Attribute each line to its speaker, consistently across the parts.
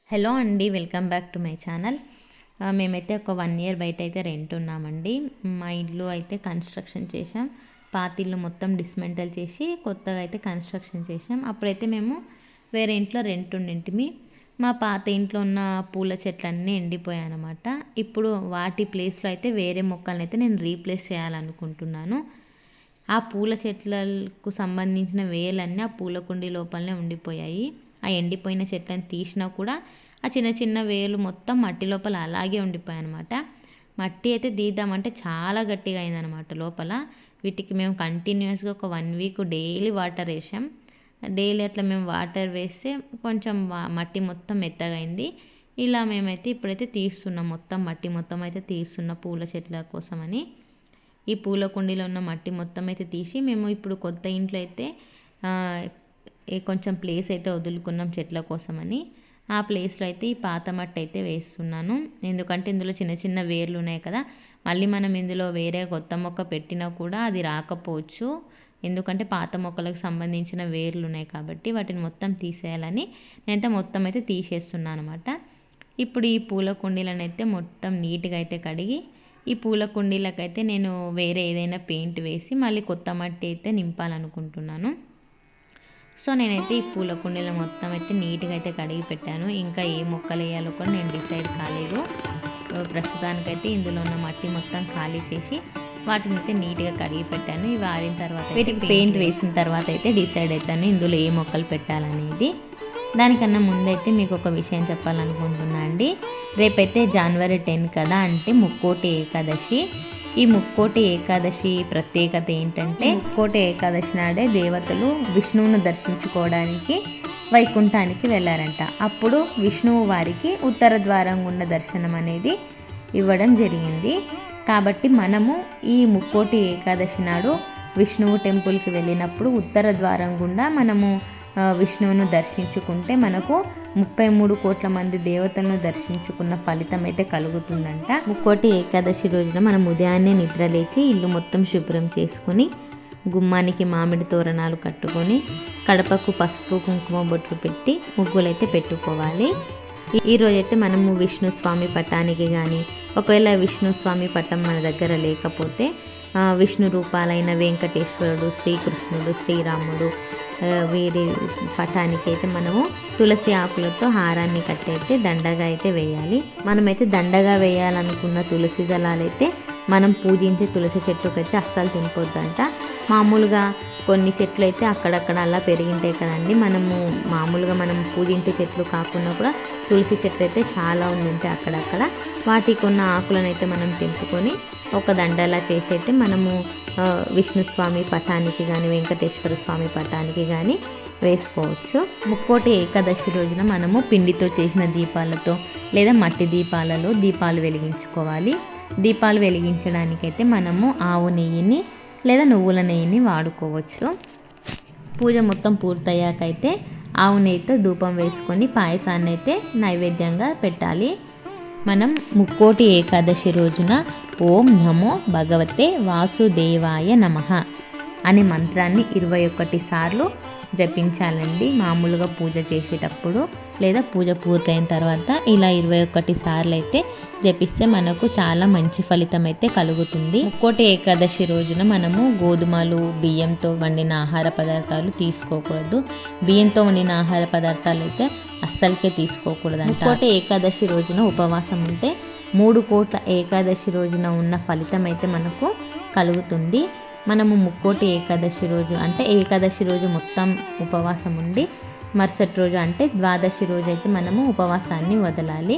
Speaker 1: Hello అండి, welcome back to my channel. మేమైతే ఒక 1 ఇయర్ బయట అయితే రెంట్ ఉన్నామండి. మా ఇల్లు అయితే కన్స్ట్రక్షన్ చేసాం. పాత ఇల్లు మొత్తం డిస్మెంటల్ చేసి కొత్తగా అయితే కన్స్ట్రక్షన్ చేసాం. అప్పుడైతే మేము వేరే ఇంట్లో రెంట్ ఉండింటిమి. మా పాత ఇంట్లో ఉన్న పూల చెట్లన్నీ ఎండిపోయాయి అన్నమాట. ఇప్పుడు వాటి ప్లేస్లో అయితే వేరే మొక్కలను అయితే నేను రీప్లేస్ చేయాలనుకుంటున్నాను. ఆ పూల చెట్లకు సంబంధించిన వేలన్నీ ఆ పూల కుండీ లోపలనే ఉండిపోయాయి. ఆ ఎండిపోయిన చెట్లను తీసినా కూడా ఆ చిన్న చిన్న వేలు మొత్తం మట్టి లోపల అలాగే ఉండిపోయాయి అనమాట. మట్టి అయితే తీద్దామంటే చాలా గట్టిగా అయిందనమాట లోపల. వీటికి మేము కంటిన్యూస్గా ఒక 1 వీక్ డైలీ వాటర్ వేసాం. డైలీ అట్లా మేము వాటర్ వేస్తే కొంచెం మట్టి మొత్తం మెత్తగా అయింది. ఇలా మేమైతే ఇప్పుడైతే తీస్తున్నాం, మొత్తం మట్టి మొత్తం అయితే తీస్తున్న పూల చెట్ల కోసమని. ఈ పూల కుండీలో ఉన్న మట్టి మొత్తం అయితే తీసి మేము ఇప్పుడు కొత్త ఇంట్లో అయితే కొంచెం ప్లేస్ అయితే వదులుకున్నాం చెట్ల కోసమని. ఆ ప్లేస్లో అయితే ఈ పాత మట్టి అయితే వేస్తున్నాను. ఎందుకంటే ఇందులో చిన్న చిన్న వేర్లు ఉన్నాయి కదా, మళ్ళీ మనం ఇందులో వేరే కొత్త మొక్క పెట్టినా కూడా అది రాకపోవచ్చు. ఎందుకంటే పాత మొక్కలకు సంబంధించిన వేర్లు ఉన్నాయి కాబట్టి వాటిని మొత్తం తీసేయాలని నేనైతే మొత్తం అయితే తీసేస్తున్నాను అనమాట. ఇప్పుడు ఈ పూల కుండీలను అయితే మొత్తం నీట్గా అయితే కడిగి ఈ పూల కుండీలకైతే నేను వేరే ఏదైనా పెయింట్ వేసి మళ్ళీ కొత్త మట్టి అయితే నింపాలనుకుంటున్నాను. సో నేనైతే ఈ పూల కుండీలు మొత్తం అయితే నీట్గా అయితే కడిగి పెట్టాను. ఇంకా ఏ మొక్కలు వేయాలో కూడా నేను డిసైడ్ కాలేదు. ప్రస్తుతానికైతే ఇందులో ఉన్న మట్టి మొత్తం ఖాళీ చేసి వాటిని అయితే నీట్గా కడిగి పెట్టాను. ఇవి ఆరిన తర్వాత వీటికి పెయింట్ వేసిన తర్వాత అయితే డిసైడ్ అవుతాను ఇందులో ఏ మొక్కలు పెట్టాలనేది. దానికన్నా ముందైతే మీకు ఒక విషయం చెప్పాలనుకుంటున్నా అండి. రేపైతే January 10 కదా, అంటే ముక్కోటి ఏకాదశి. ఈ ముక్కోటి ఏకాదశి ప్రత్యేకత ఏంటంటే, ముక్కోటి ఏకాదశి నాడే దేవతలు విష్ణువును దర్శించుకోవడానికి వైకుంఠానికి వెళ్ళారంట. అప్పుడు విష్ణువు వారికి ఉత్తర ద్వారం గుండా దర్శనం అనేది ఇవ్వడం జరిగింది. కాబట్టి మనము ఈ ముక్కోటి ఏకాదశి నాడు విష్ణువు టెంపుల్కి వెళ్ళినప్పుడు ఉత్తర ద్వారం గుండా మనము విష్ణువును దర్శించుకుంటే మనకు 33 కోట్ల మంది దేవతలను దర్శించుకున్న ఫలితం అయితే కలుగుతుందంట. ముక్కోటి ఏకాదశి రోజున మనం ఉదయాన్నే నిద్రలేచి ఇల్లు మొత్తం శుభ్రం చేసుకొని గుమ్మానికి మామిడి తోరణాలు కట్టుకొని కడపకు పసుపు కుంకుమ బొట్లు పెట్టి ముగ్గులైతే పెట్టుకోవాలి. ఈరోజైతే మనము విష్ణు స్వామి పటానికి కానీ, ఒకవేళ విష్ణు స్వామి పటం మన దగ్గర లేకపోతే విష్ణు రూపాలైన వెంకటేశ్వరుడు, శ్రీకృష్ణుడు, శ్రీరాముడు వీరి పటానికి అయితే మనము తులసి ఆకులతో హారాన్ని కట్టి అయితే దండగా అయితే వేయాలి. మనమైతే దండగా వేయాలనుకున్న తులసి దళాలైతే మనం పూజించే తులసి చెట్టుకైతే అస్సలు తెంపొద్దంట. మామూలుగా కొన్ని చెట్లు అయితే అక్కడక్కడ అలా పెరిగింటాయి కదండి. మామూలుగా మనం పూజించే చెట్లు కాకుండా కూడా తులసి చెట్లు అయితే చాలా ఉంటాయి అక్కడక్కడ. వాటికి ఉన్న ఆకులను అయితే మనం తెంపుకొని ఒక దండలా చేసి అయితే మనము విష్ణుస్వామి పటానికి కానీ, వెంకటేశ్వర స్వామి పటానికి కానీ వేసుకోవచ్చు. ముక్కోటి ఏకాదశి రోజున మనము పిండితో చేసిన దీపాలతో లేదా మట్టి దీపాలలో దీపాలు వెలిగించుకోవాలి. దీపాలు వెలిగించడానికైతే మనము ఆవు నెయ్యిని లేదా నువ్వుల నెయ్యిని వాడుకోవచ్చు. పూజ మొత్తం పూర్తయ్యాకైతే ఆవు నెయ్యితో ధూపం వేసుకొని పాయసాన్ని అయితే నైవేద్యంగా పెట్టాలి. మనం ముక్కోటి ఏకాదశి రోజున ఓం నమో భగవతే వాసుదేవాయ నమః అనే మంత్రాన్ని 21 సార్లు జపించాలండి. మామూలుగా పూజ చేసేటప్పుడు లేదా పూజ పూర్తయిన తర్వాత ఇలా 21 సార్లు అయితే జపిస్తే మనకు చాలా మంచి ఫలితం అయితే కలుగుతుంది. ముక్కోటి ఏకాదశి రోజున మనము గోధుమలు, బియ్యంతో వండిన ఆహార పదార్థాలు తీసుకోకూడదు. బియ్యంతో వండిన ఆహార పదార్థాలు అయితే అస్సలకే తీసుకోకూడదు. ముక్కోటి ఏకాదశి రోజున ఉపవాసం ఉంటే 3 కోట్ల ఏకాదశి రోజున ఉన్న ఫలితం అయితే మనకు కలుగుతుంది. మనము ముక్కోటి ఏకాదశి రోజు అంటే ఏకాదశి రోజు మొత్తం ఉపవాసం ఉండి మరుసటి రోజు అంటే ద్వాదశి రోజు అయితే మనము ఉపవాసాన్ని వదలాలి.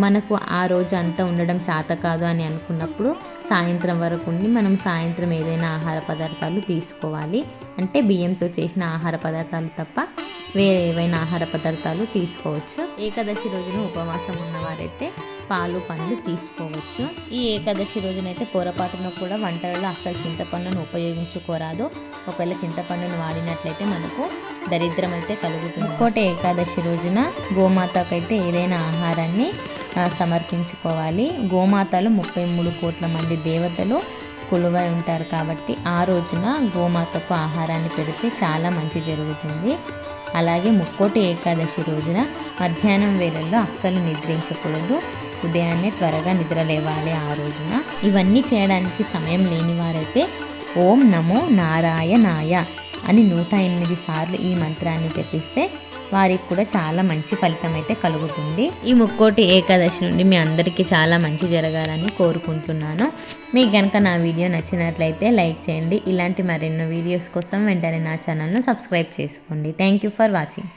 Speaker 1: మనకు ఆ రోజు అంతా ఉండడం చేత కాదు అని అనుకున్నప్పుడు సాయంత్రం వరకు ఉండి మనం సాయంత్రం ఏదైనా ఆహార పదార్థాలు తీసుకోవాలి. అంటే బియ్యంతో చేసిన ఆహార పదార్థాలు తప్ప వేరే ఏవైనా ఆహార పదార్థాలు తీసుకోవచ్చు. ఏకాదశి రోజున ఉపవాసం ఉన్నవారైతే పాలు, పండ్లు తీసుకోవచ్చు. ఈ ఏకాదశి రోజునైతే పొరపాటున కూడా వంటలలో అస్సలు చింతపండును ఉపయోగించుకోరాదు. ఒకవేళ చింతపండును వాడినట్లయితే మనకు దరిద్రం అయితే కలుగుతుంది. ఇంకోటి ఏకాదశి రోజున గోమాతకైతే ఏదైనా ఆహారాన్ని సమర్పించుకోవాలి. గోమాతలు 33 కోట్ల మంది దేవతలు కొలువై ఉంటారు కాబట్టి ఆ రోజున గోమాతకు ఆహారాన్ని పెడితే చాలా మంచి జరుగుతుంది. అలాగే ముక్కోటి ఏకాదశి రోజున మధ్యాహ్నం వేళల్లో అస్సలు నిద్రించకూడదు. ఉదయాన్నే త్వరగా నిద్ర లేవాలి ఆ రోజున. ఇవన్నీ చేయడానికి సమయం లేని వారైతే ఓం నమో నారాయణాయ అని 108 సార్లు ఈ మంత్రాన్ని జపిస్తే వారికి కూడా చాలా మంచి ఫలితం అయితే కలుగుతుంది. ఈ ముక్కోటి ఏకాదశి నుండి మీ అందరికీ చాలా మంచి జరగాలని కోరుకుంటున్నాను. మీకు కనుక నా వీడియో నచ్చినట్లయితే లైక్ చేయండి. ఇలాంటి మరెన్నో వీడియోస్ కోసం వెంటనే నా ఛానల్ను సబ్స్క్రైబ్ చేసుకోండి. Thank you for watching.